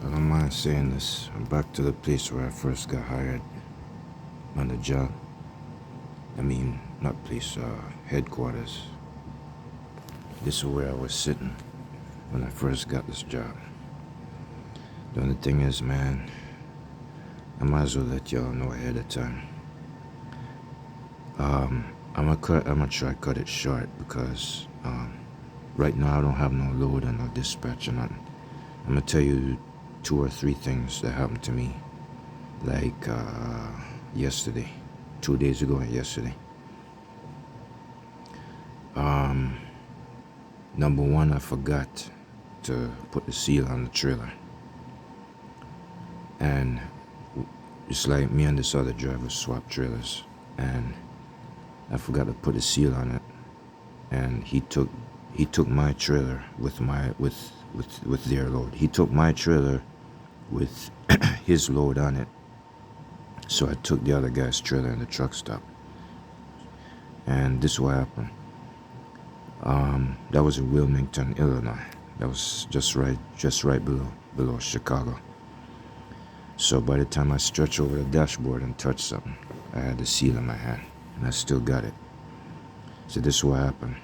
I don't mind saying this. I'm back to the place where I first got hired on the job. I mean, not place, headquarters. This is where I was sitting when I first got this job. The only thing is, man, I might as well let y'all know ahead of time. I'm gonna try to cut it short because right now I don't have no load and no dispatch or nothing. I'm gonna tell you 2 or 3 things that happened to me, like yesterday, 2 days ago and yesterday. Number one, I forgot to put the seal on the trailer, and it's like me and this other driver swapped trailers, and I forgot to put a seal on it, and he took my trailer with their load. He took my trailer with his load on it. So I took the other guy's trailer in the truck stop. And this is what happened. That was in Wilmington, Illinois. That was just right below Chicago. So by the time I stretched over the dashboard and touched something, I had the seal in my hand, and I still got it. So this is what happened.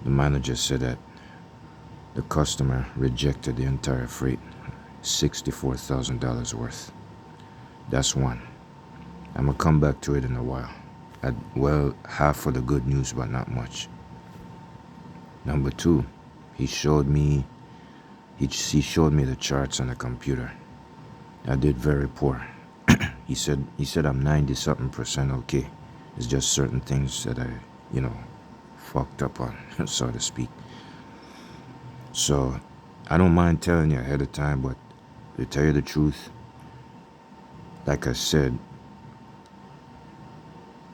The manager said that the customer rejected the entire freight, $64,000 worth. That's one. I'm gonna come back to it in a while. Well, half of the good news, but not much. Number two, he showed me the charts on the computer. I did very poor. He said I'm 90-something% okay. It's just certain things that I, fucked up on, so to speak. So I don't mind telling you ahead of time, but to tell you the truth, like I said,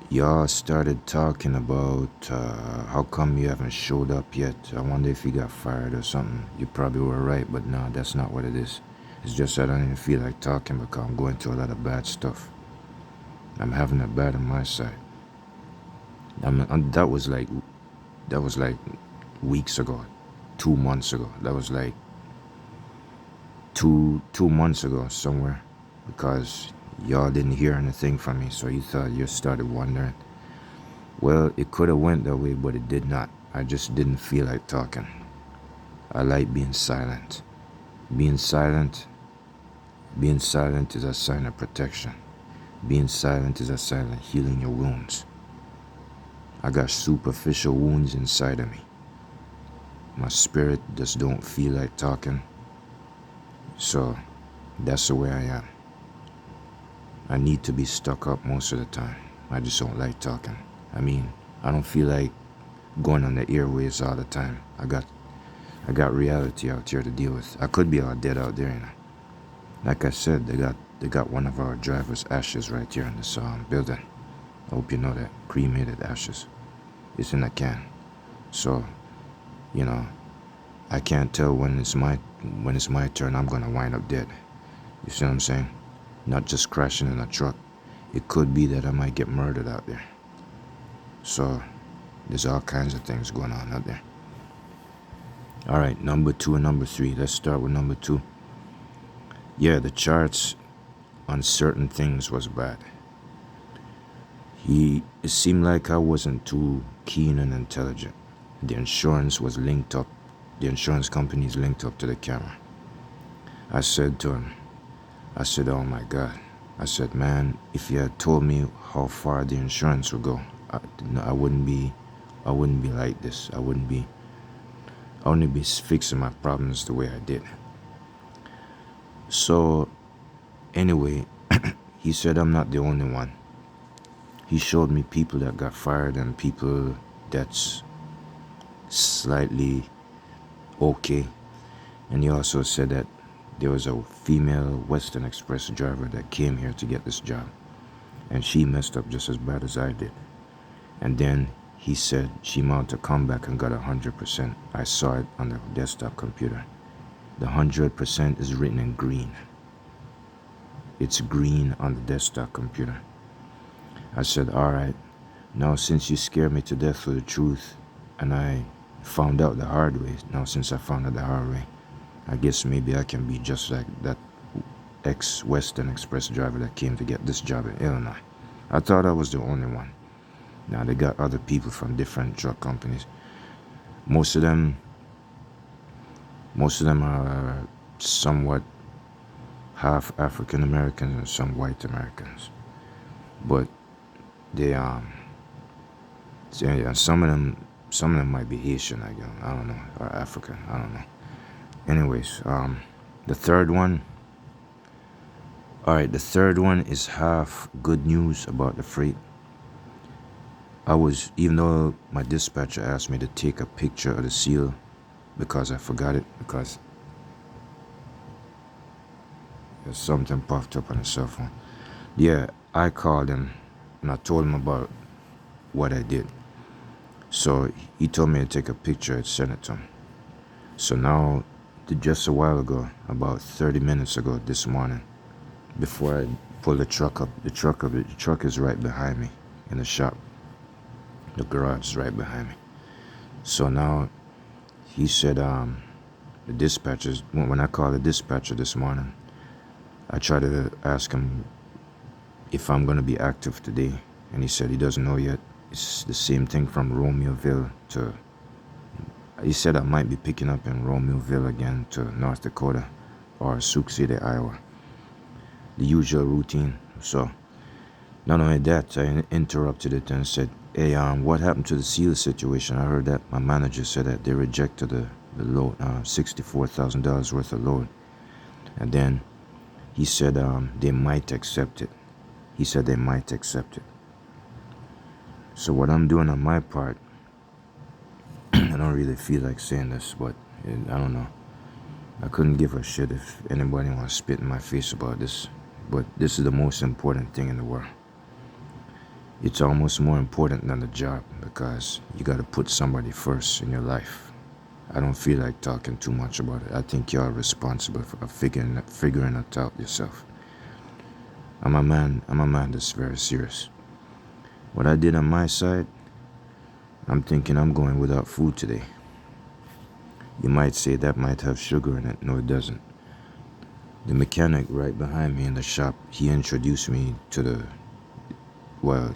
y'all started talking about how come you haven't showed up yet. I wonder if you got fired or something. You probably were right, but no, that's not what it is. It's just that I don't even feel like talking because I'm going through a lot of bad stuff. I'm having it bad on my side. That was like weeks ago, 2 months ago. That was like two months ago somewhere, because y'all didn't hear anything from me, so you thought you started wondering. Well, it could have went that way, but it did not. I just didn't feel like talking. I like being silent. Being silent is a sign of protection. Being silent is a sign of healing your wounds. I got superficial wounds inside of me. My spirit just don't feel like talking. So that's the way I am. I need to be stuck up most of the time. I just don't like talking. I mean, I don't feel like going on the airways all the time. I got reality out here to deal with. I could be all dead out there, Like I said, they got one of our driver's ashes right here in this building. I hope you know that. Cremated ashes. It's in a can. So, I can't tell when it's my turn I'm gonna wind up dead. You see what I'm saying? Not just crashing in a truck. It could be that I might get murdered out there. So there's all kinds of things going on out there. All right, number 2 and number 3. Let's start with number 2. Yeah, the charts on certain things was bad. It seemed like I wasn't too keen and intelligent. The insurance was linked up. The insurance company is linked up to the camera. I said to him, oh my God. I said, man, if you had told me how far the insurance would go, I wouldn't be like this. I wouldn't be fixing my problems the way I did. So anyway, he said I'm not the only one. He showed me people that got fired and people that's slightly okay. And he also said that there was a female Western Express driver that came here to get this job, and she messed up just as bad as I did. And then he said she might to come back and got 100%. I saw it on the desktop computer. The 100% is written in green. It's green on the desktop computer. I said, all right, now since you scared me to death with the truth, and I found out the hard way, I guess maybe I can be just like that ex-Western Express driver that came to get this job in Illinois. I thought I was the only one. Now they got other people from different truck companies. Most of them are somewhat half African Americans and some white Americans. But they so, yeah, some of them might be Haitian, I guess. I don't know, or African. I don't know. Anyways, the third one. All right, the third one is half good news about the freight. Even though my dispatcher asked me to take a picture of the seal because I forgot it, because something popped up on the cell phone. Yeah, I called him and I told him about what I did. So he told me to take a picture and send it to him. So now, just a while ago, about 30 minutes ago this morning, before I pull the truck up, the truck is right behind me in the shop. The garage is right behind me. So now, he said, the dispatchers, when I called the dispatcher this morning, I tried to ask him if I'm going to be active today, and he said he doesn't know yet. It's the same thing from Romeoville to, he said I might be picking up in Romeoville again to North Dakota or Sioux City, Iowa. The usual routine. So, not only that, I interrupted it and said, hey, what happened to the seal situation? I heard that my manager said that they rejected the load, $64,000 worth of load. And then he said they might accept it. He said they might accept it. So what I'm doing on my part, I don't really feel like saying this, but I don't know. I couldn't give a shit if anybody wants to spit in my face about this. But this is the most important thing in the world. It's almost more important than the job because you got to put somebody first in your life. I don't feel like talking too much about it. I think you're responsible for figuring it out yourself. I'm a man that's very serious. What I did on my side, I'm thinking I'm going without food today. You might say that might have sugar in it. No, it doesn't. The mechanic right behind me in the shop, he introduced me to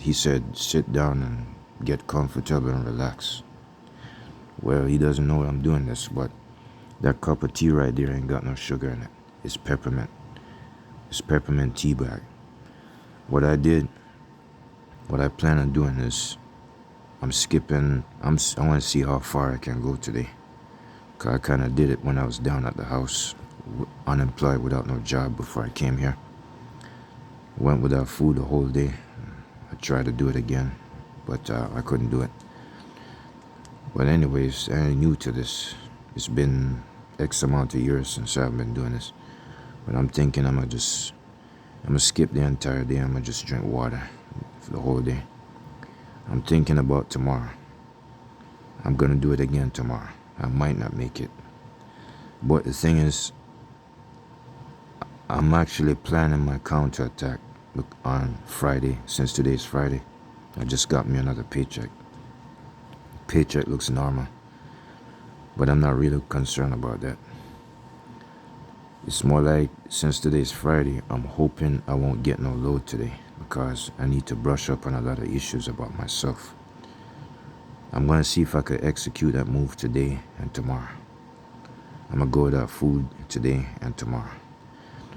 he said, sit down and get comfortable and relax. Well, he doesn't know I'm doing this, but that cup of tea right there ain't got no sugar in it. It's peppermint. It's peppermint tea bag. What I plan on doing is I want to see how far I can go today. Cause I kind of did it when I was down at the house, unemployed without no job before I came here. Went without food the whole day. I tried to do it again, but I couldn't do it. But anyways, I ain't new to this. It's been X amount of years since I've been doing this. But I'm thinking I'm gonna skip the entire day. I'm gonna just drink water for the whole day. I'm thinking about tomorrow. I'm gonna do it again tomorrow. I might not make it. But the thing is, I'm actually planning my counterattack on Friday. Since today's Friday, I just got me another paycheck. Paycheck looks normal, but I'm not really concerned about that. It's more like, since today's Friday, I'm hoping I won't get no load today because I need to brush up on a lot of issues about myself. I'm going to see if I could execute that move today and tomorrow. I'm going to go without food today and tomorrow.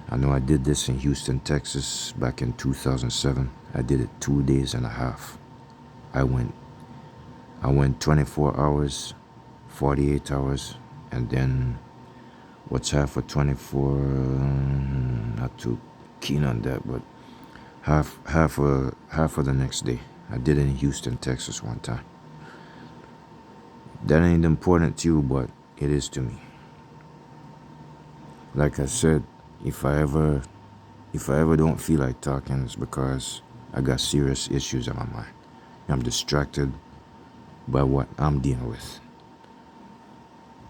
I know I did this in Houston, Texas back in 2007. I did it 2 days and a half. I went 24 hours, 48 hours, and then what's half of 24? Not too keen on that, but half of the next day. I did it in Houston, Texas one time. That ain't important to you, but it is to me. Like I said, if I ever don't feel like talking, it's because I got serious issues on my mind. I'm distracted by what I'm dealing with.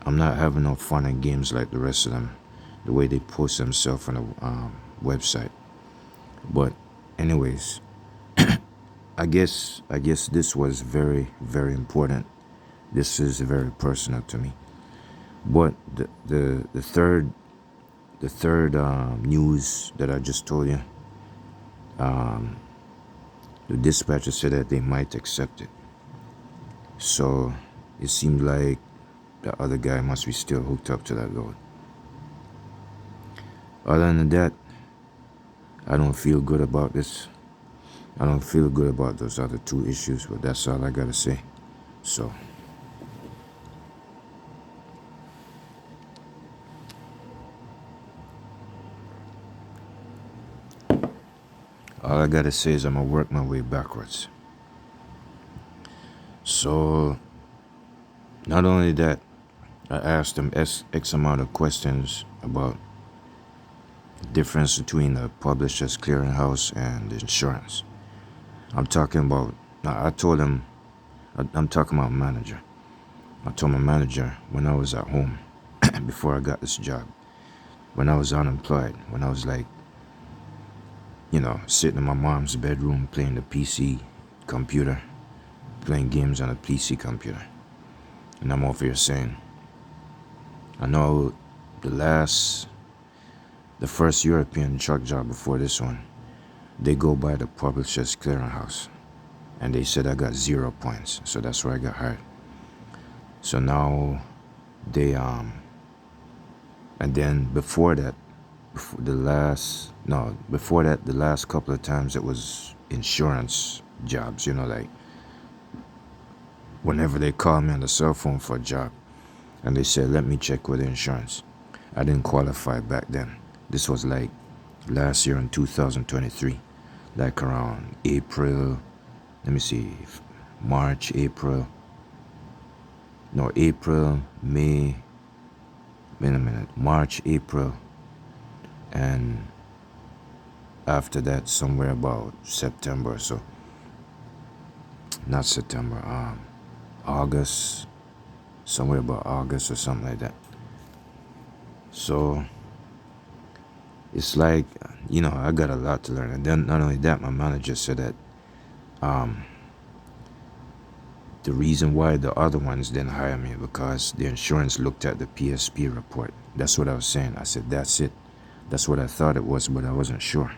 I'm not having no fun and games like the rest of them, the way they post themselves on the website. But anyways, I guess this was very, very important. This is very personal to me. But the third news that I just told you, the dispatcher said that they might accept it. So it seemed like the other guy must be still hooked up to that load. Other than that, I don't feel good about this. I don't feel good about those other two issues, but that's all I gotta say. So, all I gotta say is I'm gonna work my way backwards. So, not only that, I asked them X amount of questions about the difference between the publisher's clearinghouse and the insurance. I'm talking about, I told him, I'm talking about manager. I told my manager when I was at home, before I got this job, when I was unemployed, when I was like, sitting in my mom's bedroom playing the PC computer, playing games on a PC computer. And I'm over here saying, I know the first European truck job before this one, they go by the publisher's clearinghouse. And they said I got 0 points, so that's where I got hired. So now they, and then before that, the last couple of times it was insurance jobs, like whenever they call me on the cell phone for a job and they said, let me check with the insurance. I didn't qualify back then. This was like last year in 2023, like around April, let me see, March, April, May, wait a minute, March, April, and after that somewhere about September or so. Not September, August, somewhere about August or something like that. So it's like, I got a lot to learn. And then not only that, my manager said that the reason why the other ones didn't hire me because the insurance looked at the PSP report. That's what I was saying. I said, that's it. That's what I thought it was, but I wasn't sure.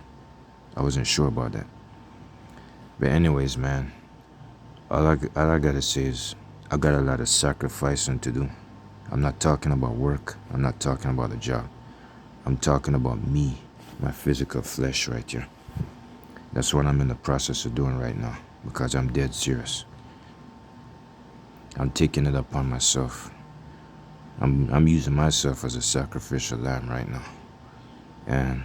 I wasn't sure about that. But anyways, man, all I gotta say is I got a lot of sacrificing to do. I'm not talking about work. I'm not talking about a job. I'm talking about me, my physical flesh right here. That's what I'm in the process of doing right now because I'm dead serious. I'm taking it upon myself. I'm using myself as a sacrificial lamb right now. And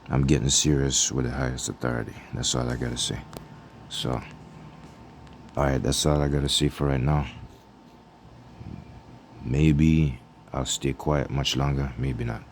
I'm getting serious with the highest authority. That's all I gotta say. So, alright, that's all I gotta say for right now. Maybe I'll stay quiet much longer, maybe not.